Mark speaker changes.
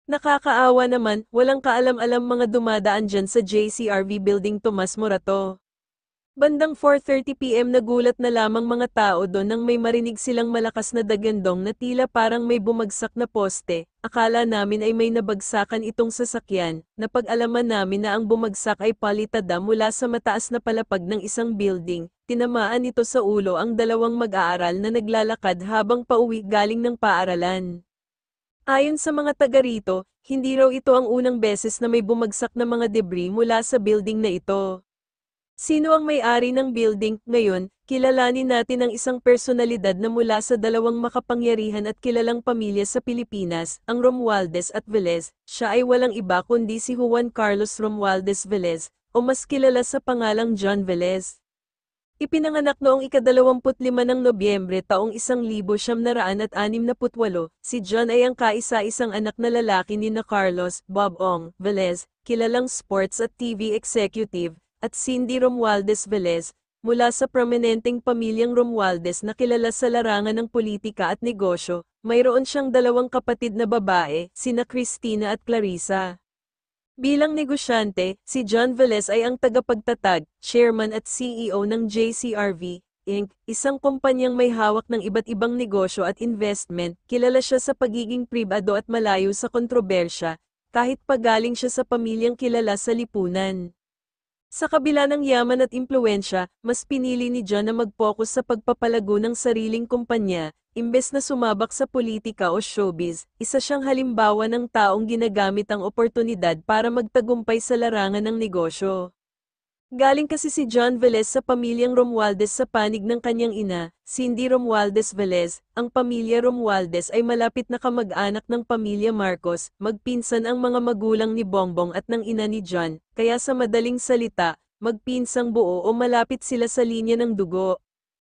Speaker 1: Nakakaawa naman, walang kaalam-alam mga dumadaan dyan sa JCRV Building Tomas Morato. Bandang 4:30 PM nagulat na lamang mga tao doon nang may marinig silang malakas na dagandong na tila parang may bumagsak na poste. Akala namin ay may nabagsakan itong sasakyan, napag-alaman namin na ang bumagsak ay palitada mula sa mataas na palapag ng isang building. Tinamaan nito sa ulo ang dalawang mag-aaral na naglalakad habang pauwi galing ng paaralan. Ayon sa mga taga rito, hindi raw ito ang unang beses na may bumagsak na mga debris mula sa building na ito. Sino ang may-ari ng building? Ngayon, kilalanin natin ang isang personalidad na mula sa dalawang makapangyarihan at kilalang pamilya sa Pilipinas, ang Romualdez at Velez. Siya ay walang iba kundi si Juan Carlos Romualdez Velez, o mas kilala sa pangalang John Velez. Ipinanganak noong ika-25 ng Nobyembre taong 1968, si John ay ang kaisa-isang anak na lalaki ni na Carlos Bob Ong Velez, kilalang sports at TV executive, at Cindy Romualdez Velez, mula sa prominenteng pamilyang Romualdez na kilala sa larangan ng politika at negosyo. Mayroon siyang dalawang kapatid na babae, sina Cristina at Clarissa. Bilang negosyante, si John Velez ay ang tagapagtatag, chairman at CEO ng JCRV, Inc., isang kumpanyang may hawak ng iba't ibang negosyo at investment. Kilala siya sa pagiging pribado at malayo sa kontrobersya, kahit pagaling siya sa pamilyang kilala sa lipunan. Sa kabila ng yaman at impluensya, mas pinili ni John na mag-focus sa pagpapalago ng sariling kumpanya, imbes na sumabak sa politika o showbiz. Isa siyang halimbawa ng taong ginagamit ang oportunidad para magtagumpay sa larangan ng negosyo. Galing kasi si John Velez sa pamilyang Romualdez sa panig ng kanyang ina, Cindy Romualdez Velez. Ang pamilya Romualdez ay malapit na kamag-anak ng pamilya Marcos, magpinsan ang mga magulang ni Bongbong at ng ina ni John, kaya sa madaling salita, magpinsang buo o malapit sila sa linya ng dugo.